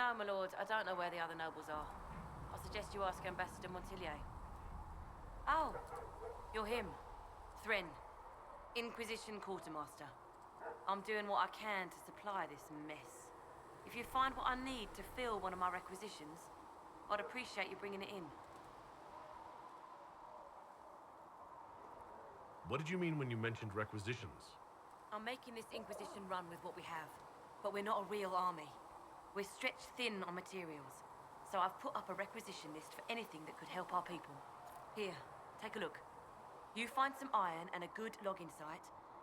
No, my lord, I don't know where the other nobles are. I suggest you ask Ambassador Montillier. Oh, you're him. Thren, Inquisition Quartermaster. I'm doing what I can to supply this mess. If you find what I need to fill one of my requisitions, I'd appreciate you bringing it in. What did you mean when you mentioned requisitions? I'm making this Inquisition run with what we have, but we're not a real army. We're stretched thin on materials, so I've put up a requisition list for anything that could help our people. Here, take a look. You find some iron and a good logging site,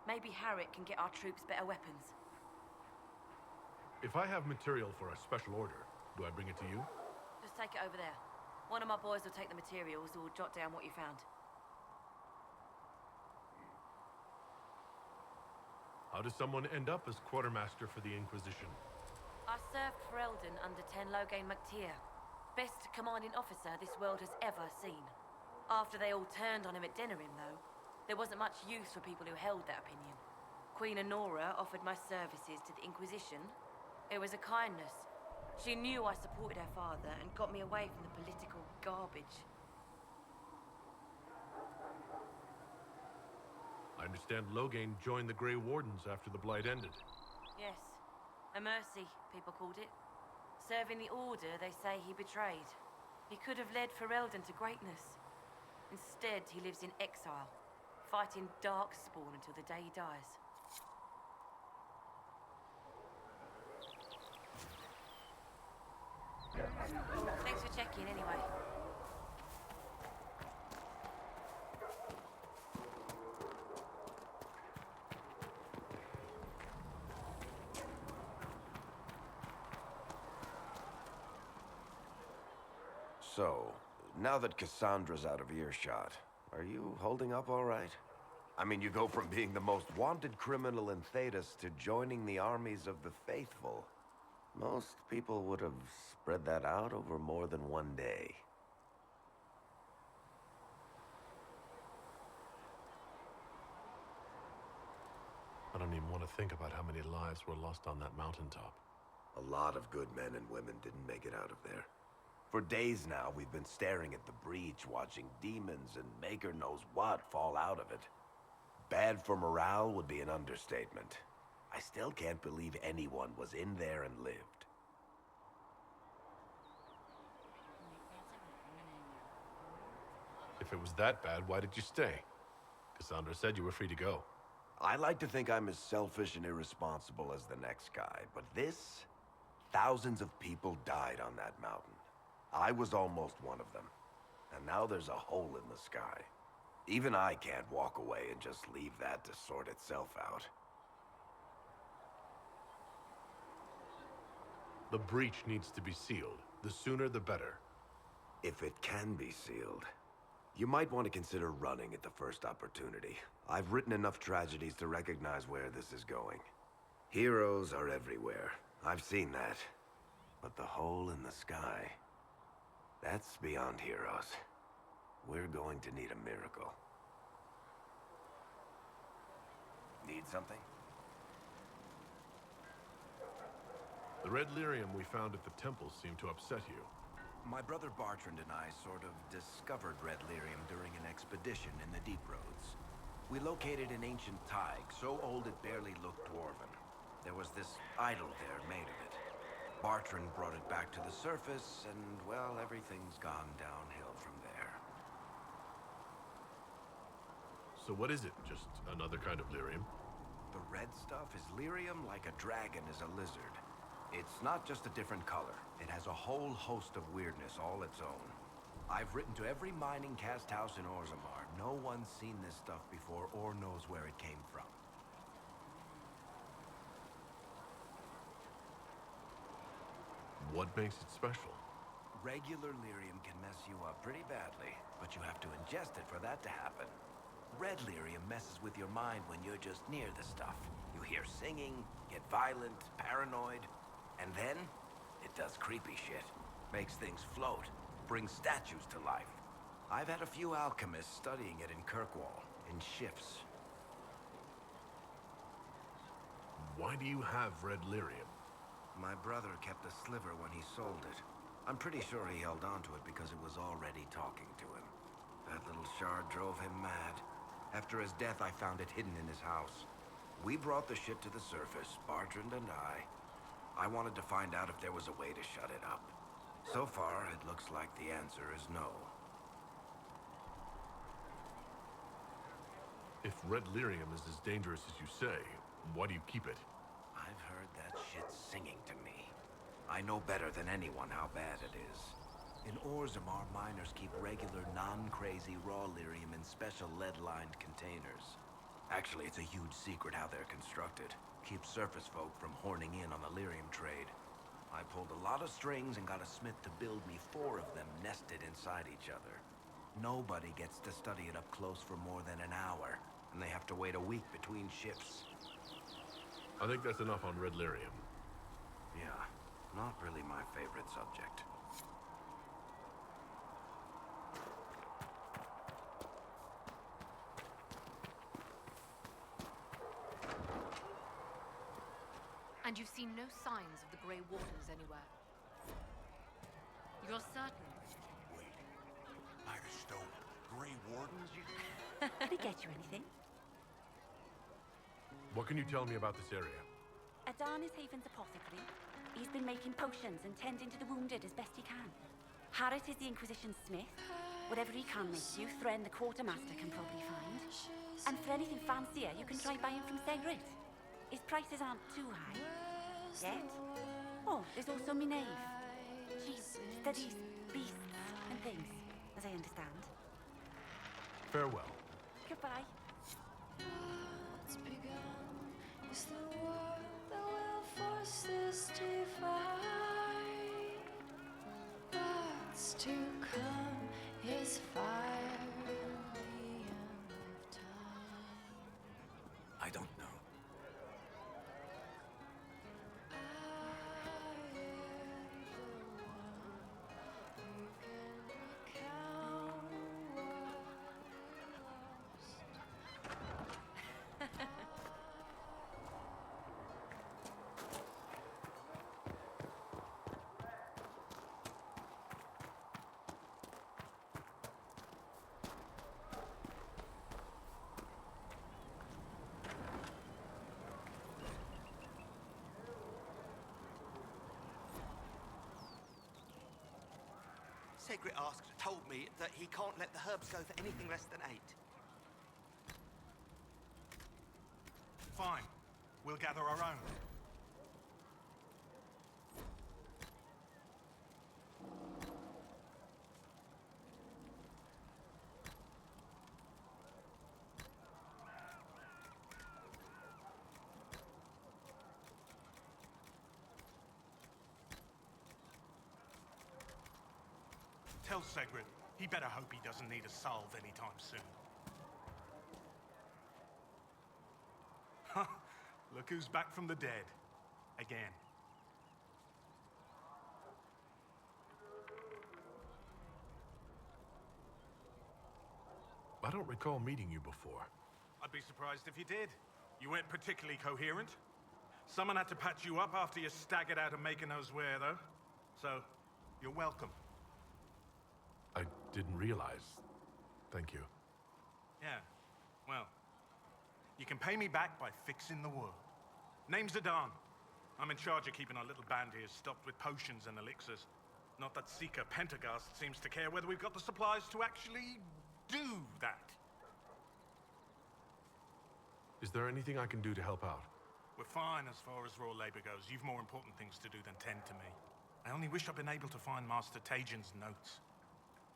maybe Harriet can get our troops better weapons. If I have material for a special order, do I bring it to you? Just take it over there. One of my boys will take the materials or jot down what you found. How does someone end up as quartermaster for the Inquisition? I served for Eldon under 10 Logain MacTier. Best commanding officer this world has ever seen. After they all turned on him at Denerim, though, there wasn't much use for people who held that opinion. Queen Honora offered my services to the Inquisition. It was a kindness. She knew I supported her father and got me away from the political garbage. I understand Logain joined the Grey Wardens after the Blight ended. Yes. A mercy, people called it. Serving the Order, they say he betrayed. He could have led Ferelden to greatness. Instead, he lives in exile, fighting Darkspawn until the day he dies. Thanks for checking, anyway. So, now that Cassandra's out of earshot, are you holding up all right? I mean, you go from being the most wanted criminal in Thedas to joining the armies of the faithful. Most people would have spread that out over more than one day. I don't even want to think about how many lives were lost on that mountaintop. A lot of good men and women didn't make it out of there. For days now, we've been staring at the breach, watching demons and maker knows what fall out of it. Bad for morale would be an understatement. I still can't believe anyone was in there and lived. If it was that bad, why did you stay? Cassandra said you were free to go. I like to think I'm as selfish and irresponsible as the next guy, but this... Thousands of people died on that mountain. I was almost one of them. And now there's a hole in the sky. Even I can't walk away and just leave that to sort itself out. The breach needs to be sealed. The sooner the better. If it can be sealed, you might want to consider running at the first opportunity. I've written enough tragedies to recognize where this is going. Heroes are everywhere. I've seen that. But the hole in the sky... that's beyond heroes. We're going to need a miracle. Need something? The red lyrium we found at the temple seemed to upset you. My brother Bartrand and I sort of discovered red lyrium during an expedition in the Deep Roads. We located an ancient thaig, so old it barely looked dwarven. There was this idol there made of it. Bartrand brought it back to the surface, and, well, everything's gone downhill from there. So what is it? Just another kind of lyrium? The red stuff is lyrium like a dragon is a lizard. It's not just a different color. It has a whole host of weirdness all its own. I've written to every mining cast house in Orzammar. No one's seen this stuff before or knows where it came from. What makes it special? Regular lyrium can mess you up pretty badly, but you have to ingest it for that to happen. Red lyrium messes with your mind when you're just near the stuff. You hear singing, get violent, paranoid, and then it does creepy shit. Makes things float, brings statues to life. I've had a few alchemists studying it in Kirkwall, in shifts. Why do you have red lyrium? My brother kept a sliver when he sold it. I'm pretty sure he held on to it because it was already talking to him. That little shard drove him mad. After his death, I found it hidden in his house. We brought the shit to the surface, Bartrand and I. I wanted to find out if there was a way to shut it up. So far, it looks like the answer is no. If red lyrium is as dangerous as you say, why do you keep it? I've heard that shit singing to me. I know better than anyone how bad it is. In Orzammar, miners keep regular, non-crazy raw lyrium in special lead-lined containers. Actually, it's a huge secret how they're constructed. Keeps surface folk from horning in on the lyrium trade. I pulled a lot of strings and got a smith to build me 4 of them nested inside each other. Nobody gets to study it up close for more than an hour, and they have to wait a week between shifts. I think that's enough on red lyrium. Yeah, not really my favorite subject. And you've seen no signs of the Grey Wardens anywhere? You're certain? Wait. Firestone, Grey Wardens? Can I get you anything? What can you tell me about this area? Adan is Haven's apothecary. He's been making potions and tending to the wounded as best he can. Harrit is the Inquisition's smith. Whatever he can make you, Thren the quartermaster can probably find. And for anything fancier, you can try buying from Segrit. His prices aren't too high. Yet. Oh, there's also Minave. She studies beasts and things, as I understand. Farewell. Goodbye. What's begun is the world that will force this divide. What's to come is fire at the end of time. I don't know. I am the one who can recount what we lost. Segrit told me that he can't let the herbs go for anything less than 8. Fine. We'll gather our own. Tell Segrit, he better hope he doesn't need a salve anytime soon. Huh, look who's back from the dead. Again. I don't recall meeting you before. I'd be surprised if you did. You weren't particularly coherent. Someone had to patch you up after you staggered out of making those wear, though. So, you're welcome. I didn't realize. Thank you. Yeah, well, you can pay me back by fixing the world. Name's Adan. I'm in charge of keeping our little band here stocked with potions and elixirs. Not that Seeker Pentagast seems to care whether we've got the supplies to actually do that. Is there anything I can do to help out? We're fine as far as raw labor goes. You've more important things to do than tend to me. I only wish I'd been able to find Master Tajin's notes.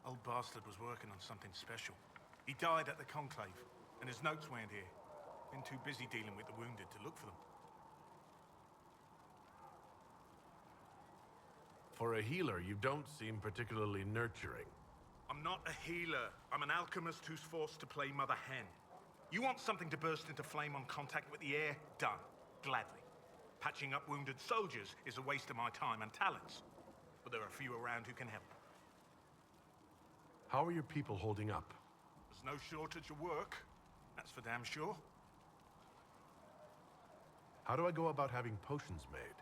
Old bastard was working on something special. He died at the Conclave, and his notes weren't here. Been too busy dealing with the wounded to look for them. For a healer, you don't seem particularly nurturing. I'm not a healer. I'm an alchemist who's forced to play Mother Hen. You want something to burst into flame on contact with the air? Done. Gladly. Patching up wounded soldiers is a waste of my time and talents. But there are a few around who can help. How are your people holding up? There's no shortage of work. That's for damn sure. How do I go about having potions made?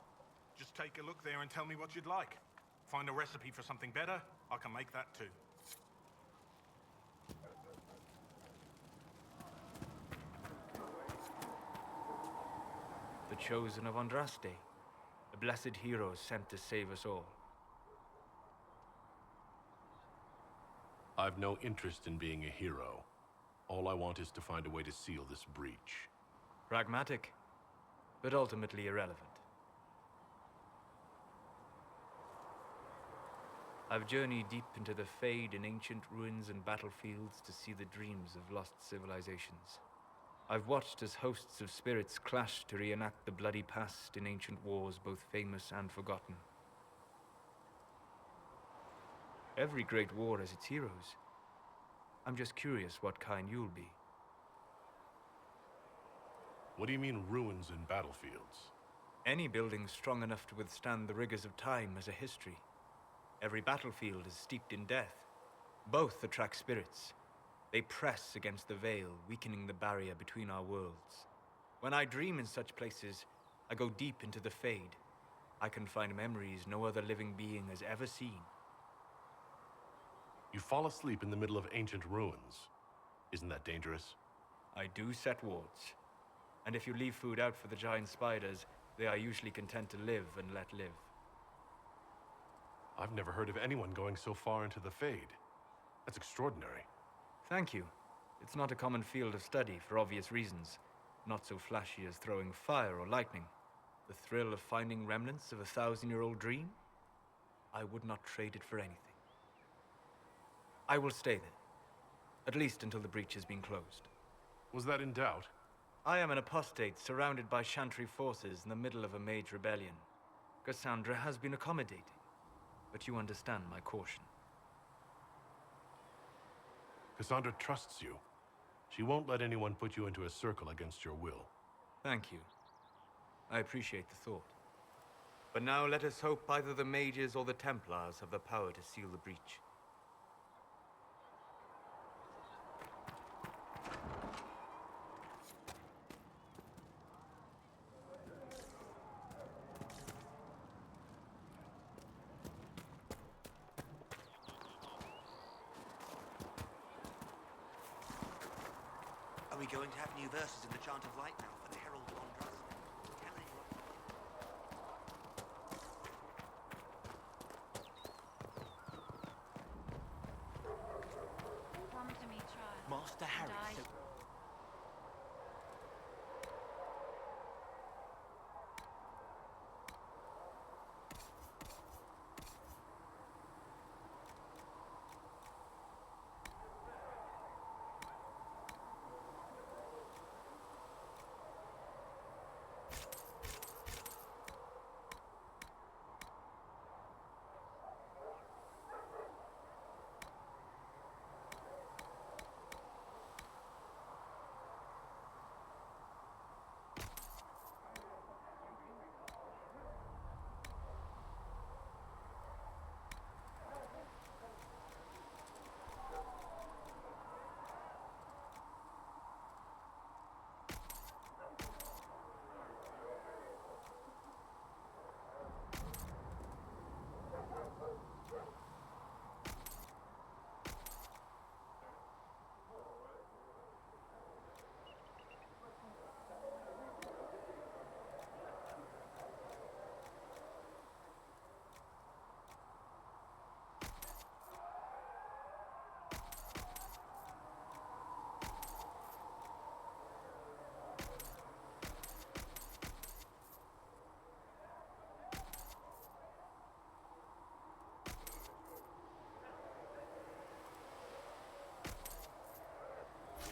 Just take a look there and tell me what you'd like. Find a recipe for something better, I can make that too. The chosen of Andraste, a blessed hero sent to save us all. I've no interest in being a hero. All I want is to find a way to seal this breach. Pragmatic, but ultimately irrelevant. I've journeyed deep into the Fade in ancient ruins and battlefields to see the dreams of lost civilizations. I've watched as hosts of spirits clash to reenact the bloody past in ancient wars both famous and forgotten. Every great war has its heroes. I'm just curious what kind you'll be. What do you mean, ruins and battlefields? Any building strong enough to withstand the rigors of time has a history. Every battlefield is steeped in death. Both attract spirits. They press against the veil, weakening the barrier between our worlds. When I dream in such places, I go deep into the Fade. I can find memories no other living being has ever seen. You fall asleep in the middle of ancient ruins. Isn't that dangerous? I do set wards. And if you leave food out for the giant spiders, they are usually content to live and let live. I've never heard of anyone going so far into the Fade. That's extraordinary. Thank you. It's not a common field of study for obvious reasons. Not so flashy as throwing fire or lightning. The thrill of finding remnants of a 1,000-year-old dream? I would not trade it for anything. I will stay there. At least until the breach has been closed. Was that in doubt? I am an apostate surrounded by Chantry forces in the middle of a mage rebellion. Cassandra has been accommodating, but you understand my caution. Cassandra trusts you. She won't let anyone put you into a circle against your will. Thank you. I appreciate the thought. But now let us hope either the mages or the Templars have the power to seal the breach. Are we going to have new verses in the Chant of Light now for the Herald of Andraste? Tell anyone. Come to me, child. Master Harry. I-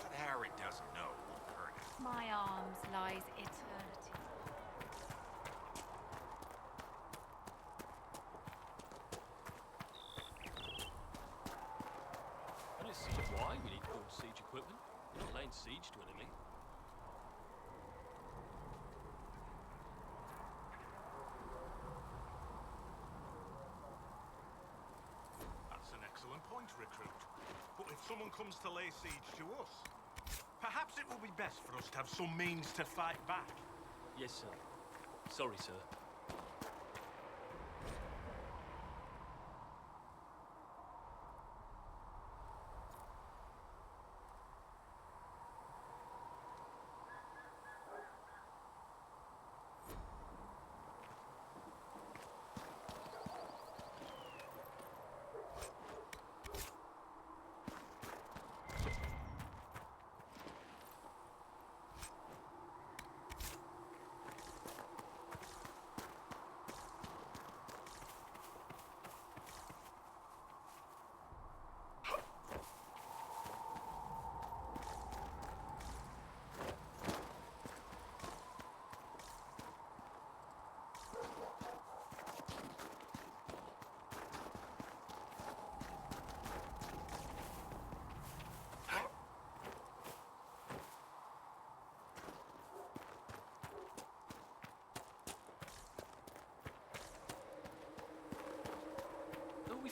But Harry doesn't know, Curtis. My arms lies eternity. I don't see why we need full siege equipment. We're not laying siege to anything. That's an excellent point, Recruit. But if someone comes to lay siege to us, perhaps it will be best for us to have some means to fight back. Yes, sir. Sorry, sir.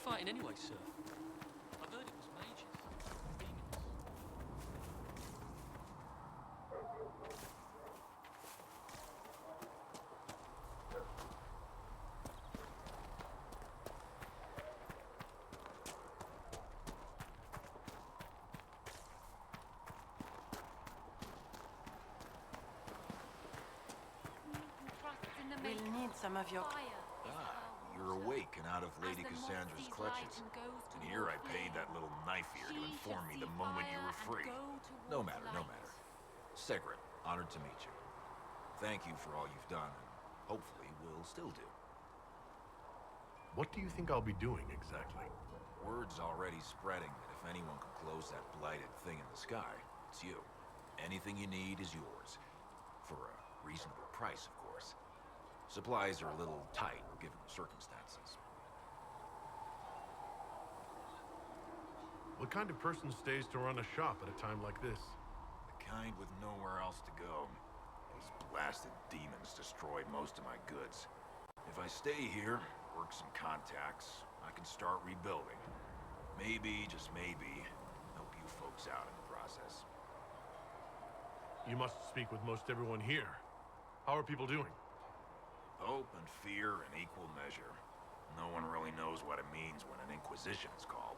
fighting anyway, sir? I've heard it was mages. Demons. We'll need some of your... You're awake and out of Lady Cassandra's clutches. And here I paid that little knife ear to inform me the moment you were free. No matter, no matter. Sigrid, honored to meet you. Thank you for all you've done, and hopefully will still do. What do you think I'll be doing exactly? Word's already spreading that if anyone can close that blighted thing in the sky, it's you. Anything you need is yours. For a reasonable price, of course. Supplies are a little tight, given the circumstances. What kind of person stays to run a shop at a time like this? The kind with nowhere else to go. These blasted demons destroyed most of my goods. If I stay here, work some contacts, I can start rebuilding. Maybe, just maybe, help you folks out in the process. You must speak with most everyone here. How are people doing? Hope and fear in equal measure. No one really knows what it means when an inquisition is called.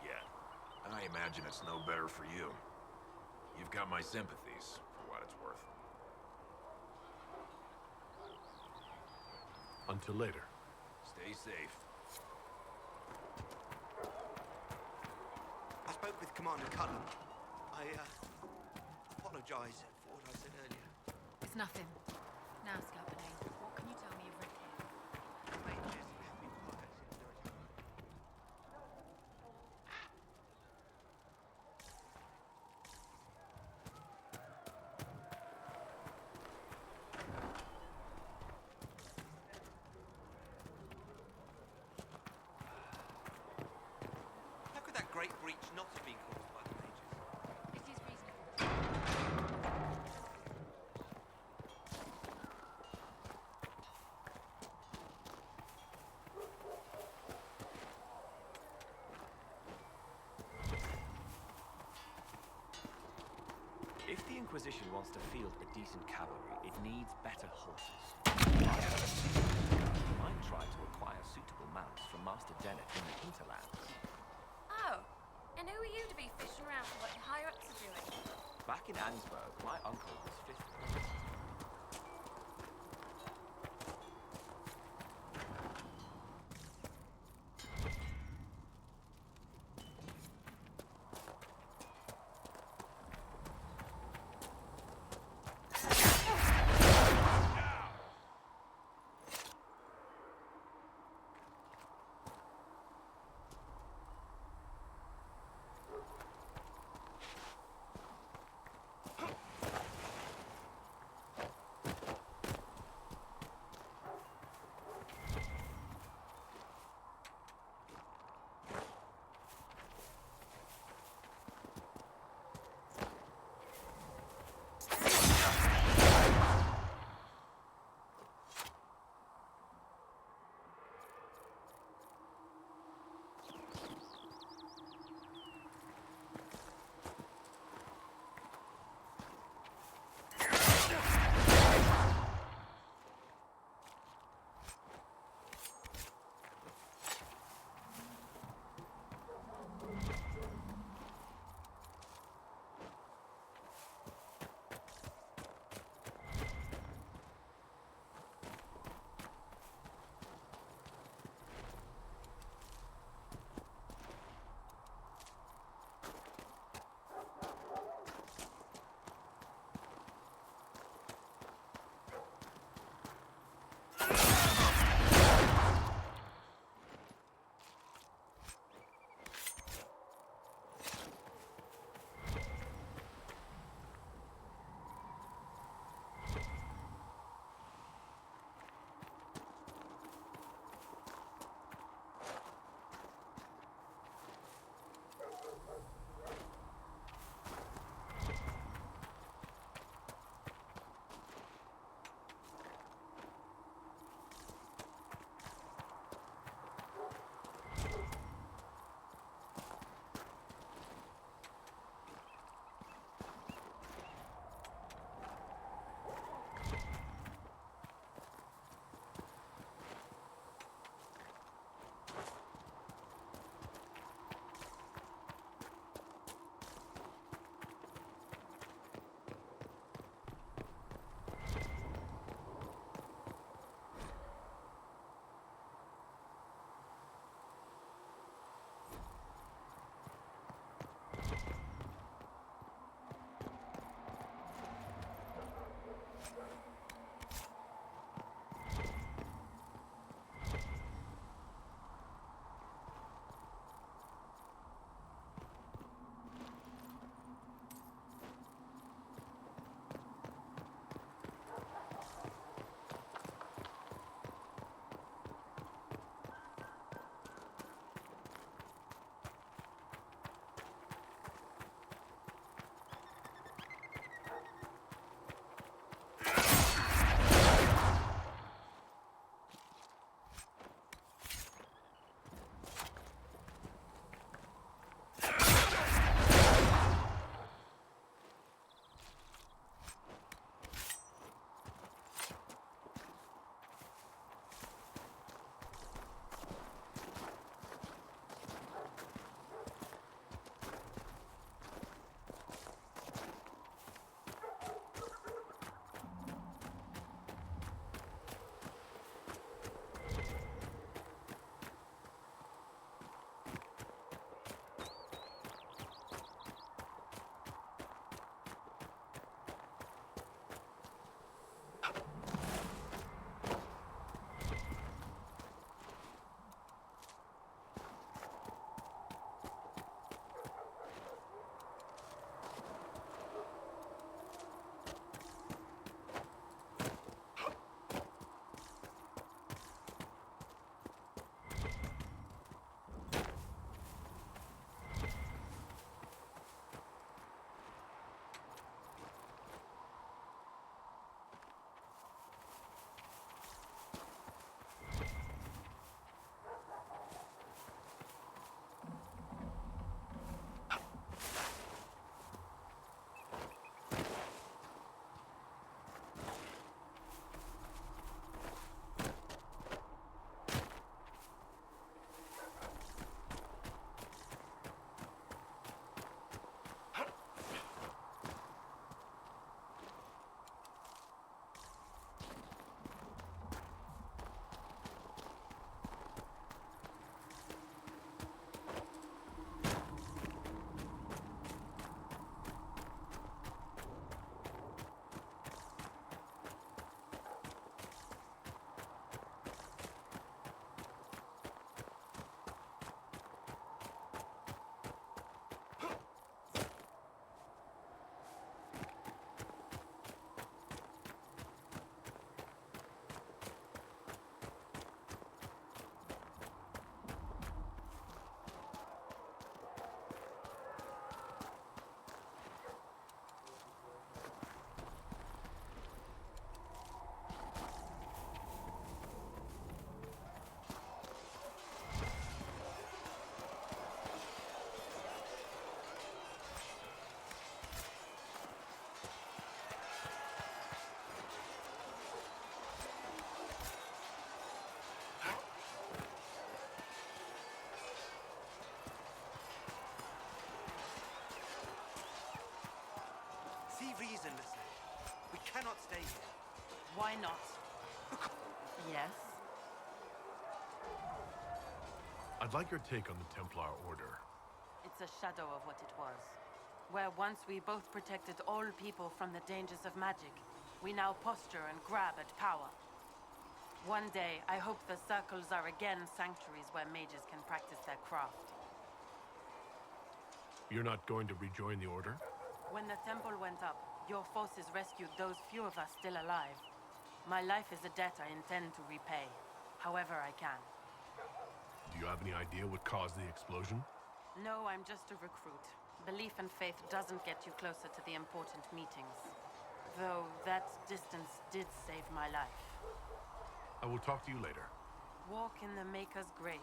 Yet. I imagine it's no better for you. You've got my sympathies, for what it's worth. Until later. Stay safe. I spoke with Commander Cullen. I apologize for what I said earlier. It's nothing. Now, Scalpinade, what can you tell me of Red Hair? Ranges have been quiet since the return. How could that great breach not have been caused by the mages? It is reasonable. If the Inquisition wants to field a decent cavalry, it needs better horses. You might try to acquire suitable mounts from Master Dennett in the hinterlands. Oh, and who are you to be fishing around for what your higher-ups are doing? Back in Ansburg, my uncle was 5th. reason, listener. We cannot stay here. Why not? Yes? I'd like your take on the Templar Order. It's a shadow of what it was. Where once we both protected all people from the dangers of magic, we now posture and grab at power. One day, I hope the circles are again sanctuaries where mages can practice their craft. You're not going to rejoin the Order? When the temple went up, your forces rescued those few of us still alive. My life is a debt I intend to repay, however I can. Do you have any idea what caused the explosion? No, I'm just a recruit. Belief and faith doesn't get you closer to the important meetings. Though that distance did save my life. I will talk to you later. Walk in the Maker's grace.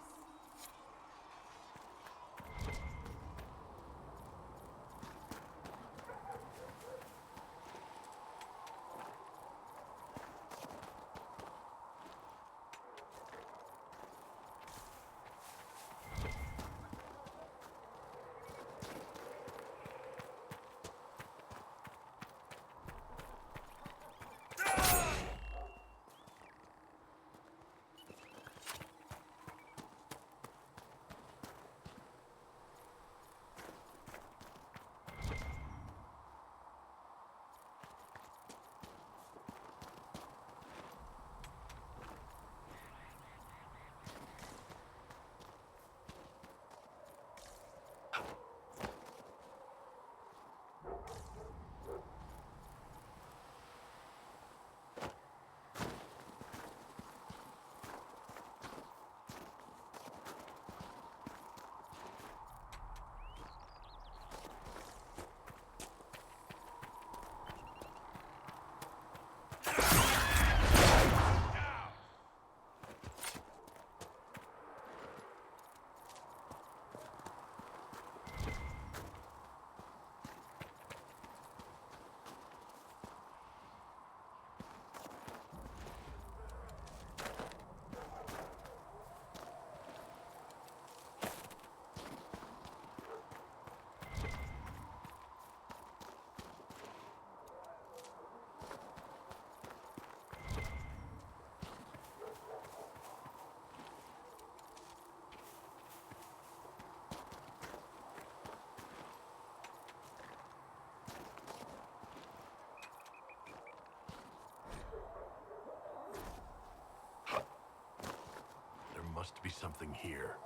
Must be something here.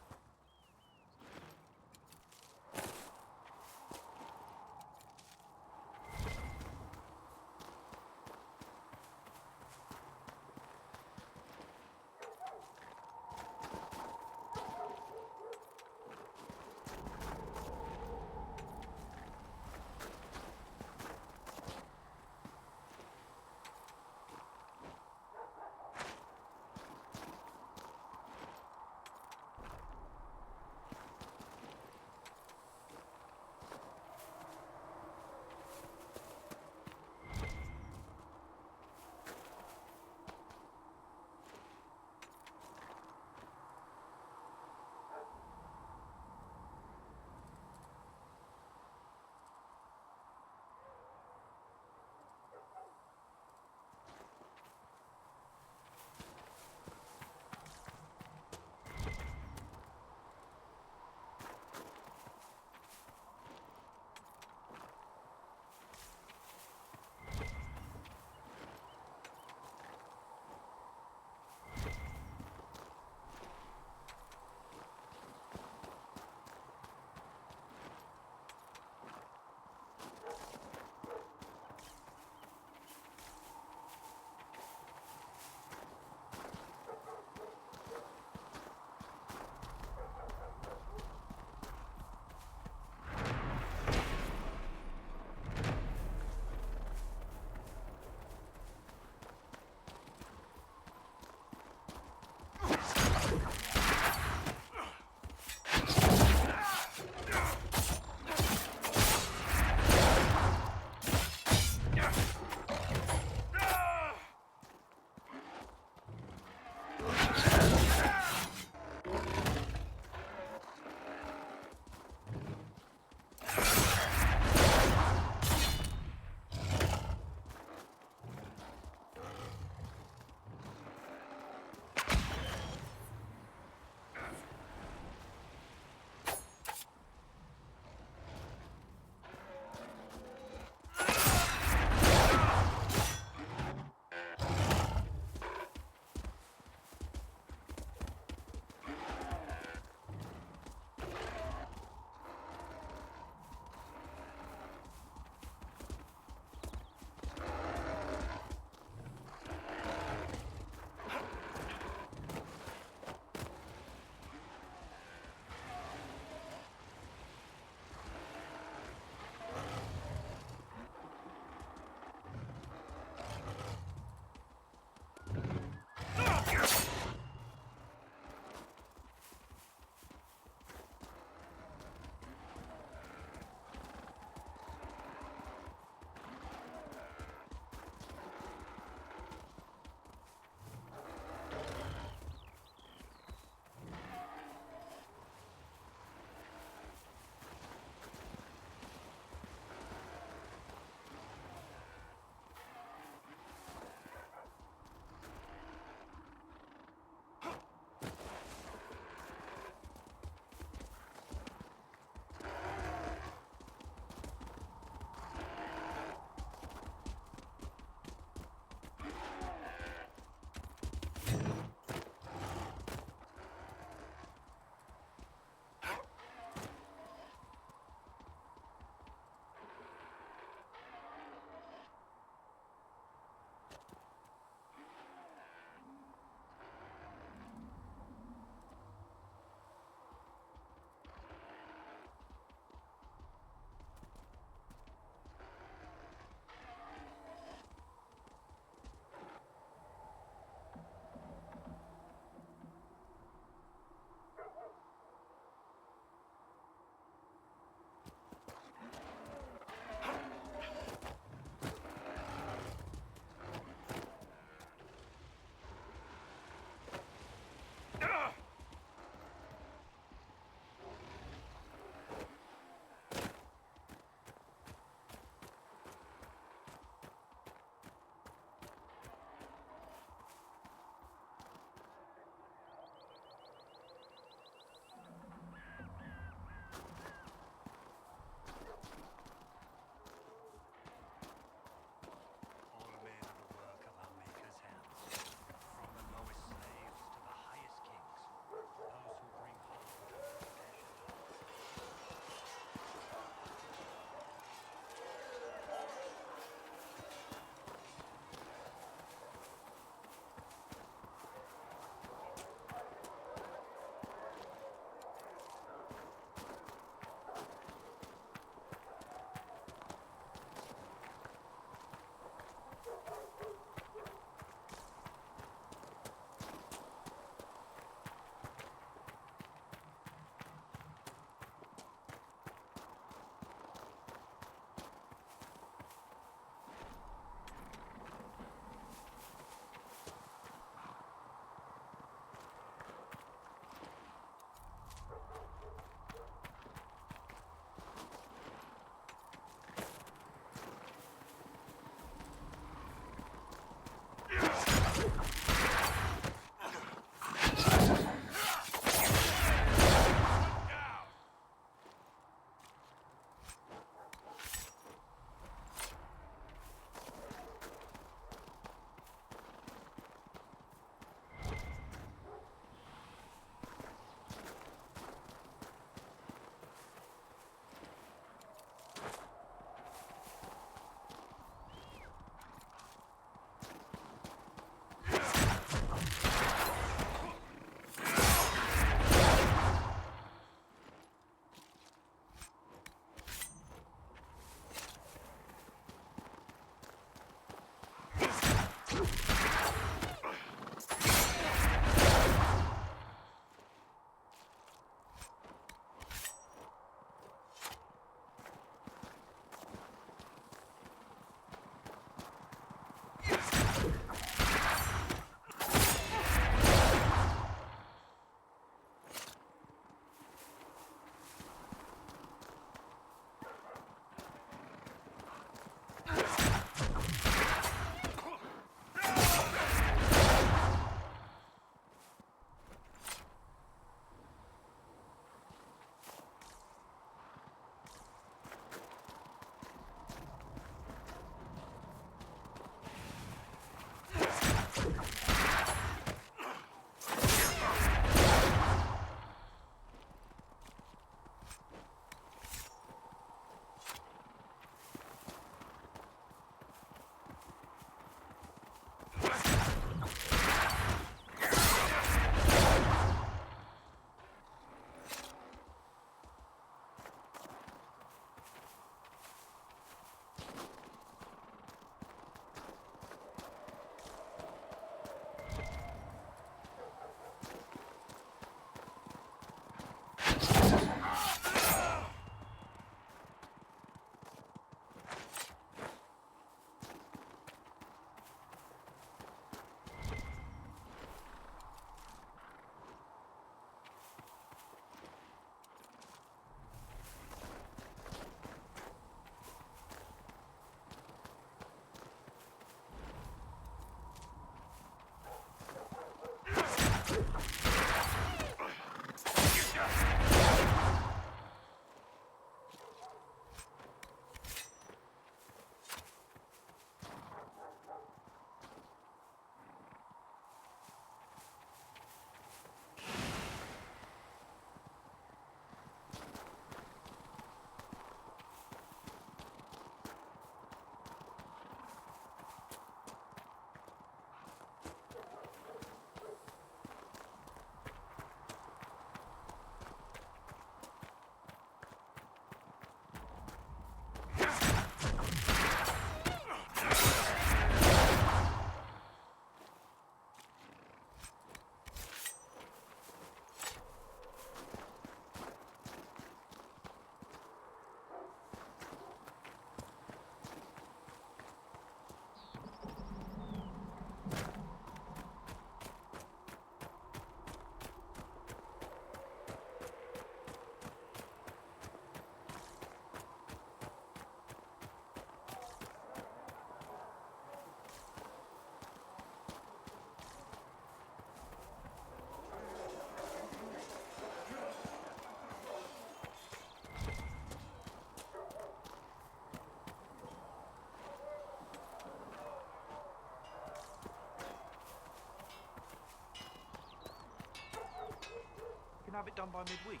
have it done by midweek?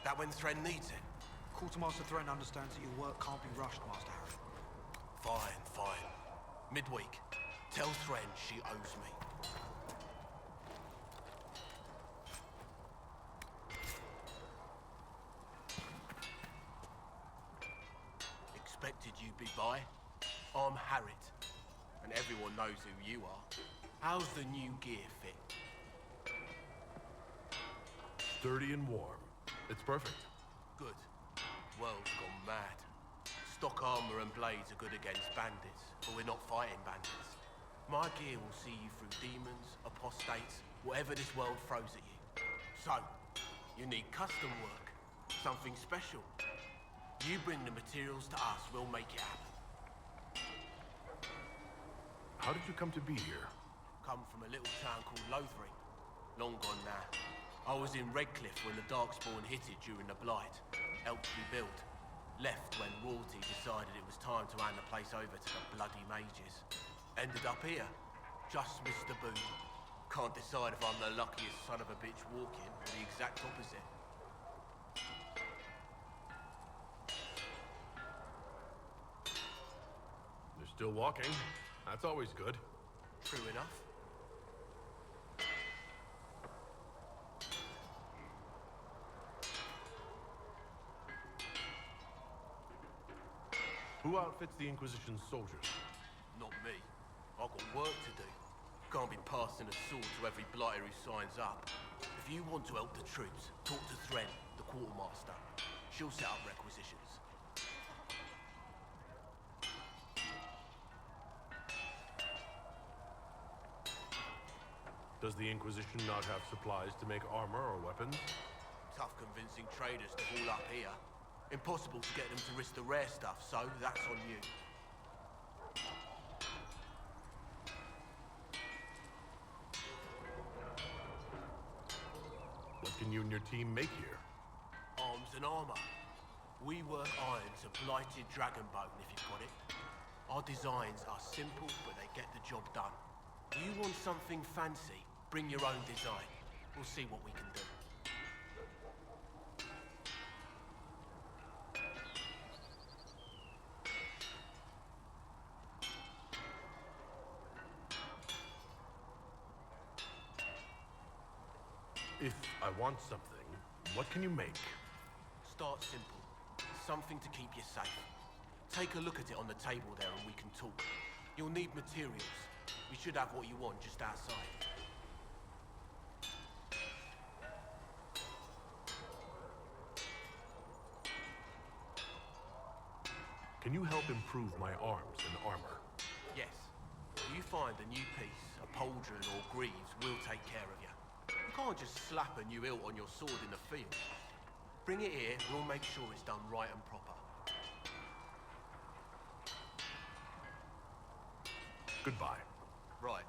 That when Thren needs it? Quartermaster Thren understands that your work can't be rushed, Master Harry. Fine, fine. Midweek. Tell Thren she owes me. Expected you'd be by. I'm Harriet, and everyone knows who you are. How's the new gear fit? Sturdy and warm. It's perfect. Good. World's gone mad. Stock armor and blades are good against bandits, but we're not fighting bandits. My gear will see you through demons, apostates, whatever this world throws at you. So, you need custom work, something special. You bring the materials to us, we'll make it happen. How did you come to be here? Come from a little town called Lothering. Long gone now. I was in Redcliffe when the Darkspawn hit it during the Blight. Helped rebuild. Left when royalty decided it was time to hand the place over to the bloody mages. Ended up here. Just missed the boom. Can't decide if I'm the luckiest son of a bitch walking or the exact opposite. You're still walking. That's always good. True enough. Who outfits the Inquisition's soldiers? Not me. I've got work to do. Can't be passing a sword to every blighter who signs up. If you want to help the troops, talk to Thren, the quartermaster. She'll set up requisitions. Does the Inquisition not have supplies to make armor or weapons? Tough convincing traders to haul up here. Impossible to get them to risk the rare stuff, so that's on you. What can you and your team make here? Arms and armor. We work iron to blighted dragonbone, if you've got it. Our designs are simple, but they get the job done. You want something fancy? Bring your own design. We'll see what we can do. If I want something, what can you make? Start simple. Something to keep you safe. Take a look at it on the table there and we can talk. You'll need materials. We should have what you want just outside. Can you help improve my arms and armor? Yes. If you find a new piece, a pauldron or greaves, we'll take care of you. You can't just slap a new hilt on your sword in the field. Bring it here, we'll make sure it's done right and proper. Goodbye. Right.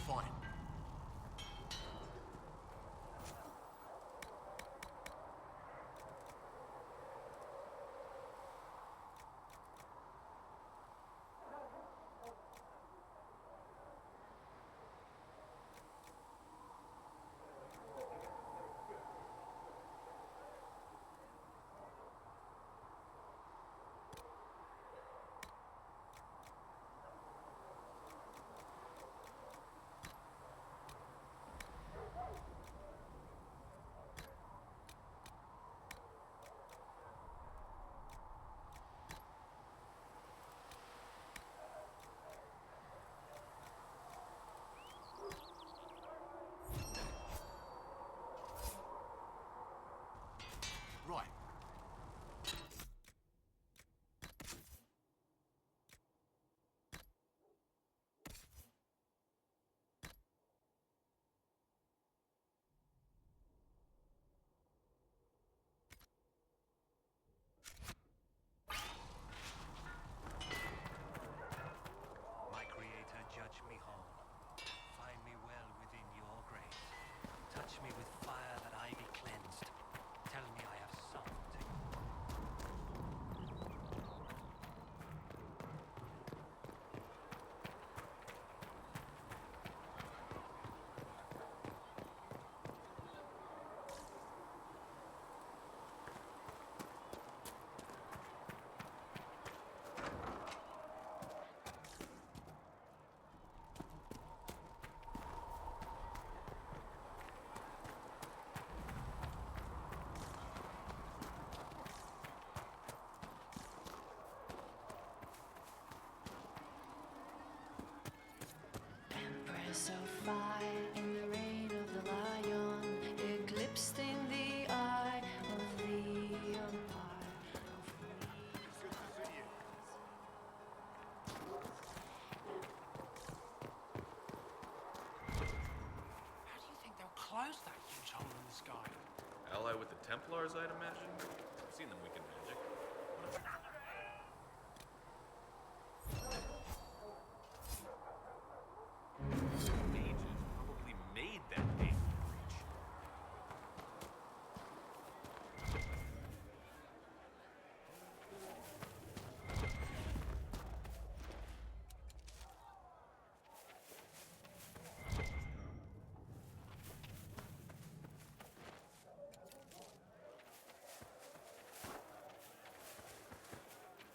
Fine. Right. My Creator, judge me whole. Find me well within your grace. Touch me with fire that I be cleansed. Tell me I have sung to you. Empress of fire in the reign of the lion, eclipsed in the eye of the empire How do you think they'll close that huge hole in the sky? Ally with the Templars, I'd imagine. I've seen them weaken magic. Mages probably made that big breach.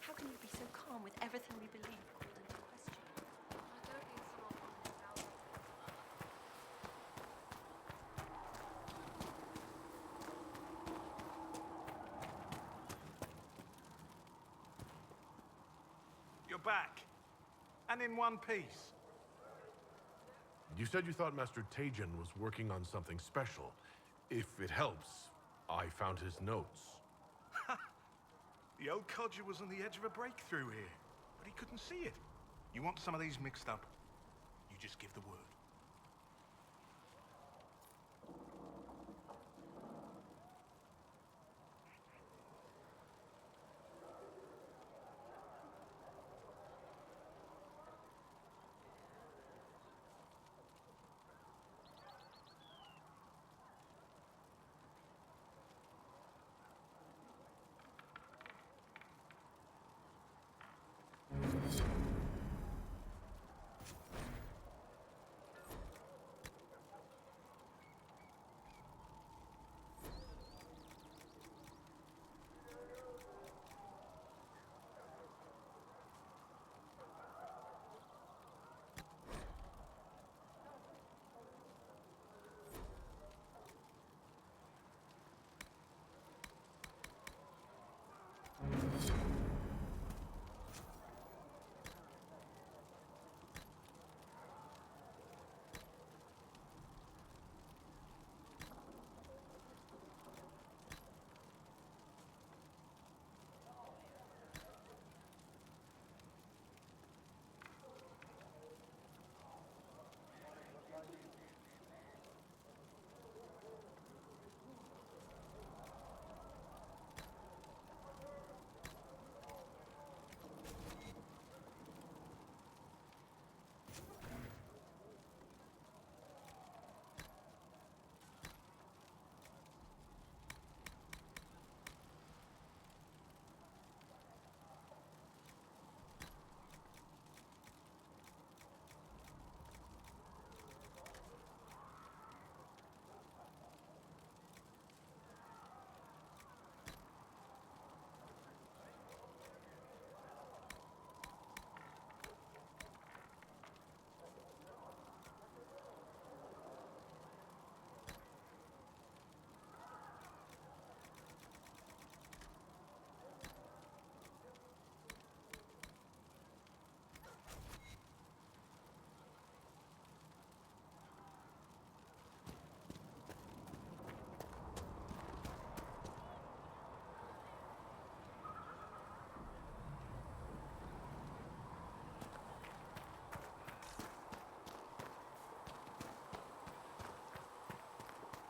How can you be so calm with everything we believe called into question? I don't need someone from this house. You're back. And in one piece. You said you thought Master Tajin was working on something special. If it helps, I found his notes. The old codger was on the edge of a breakthrough here, but he couldn't see it. You want some of these mixed up? You just give the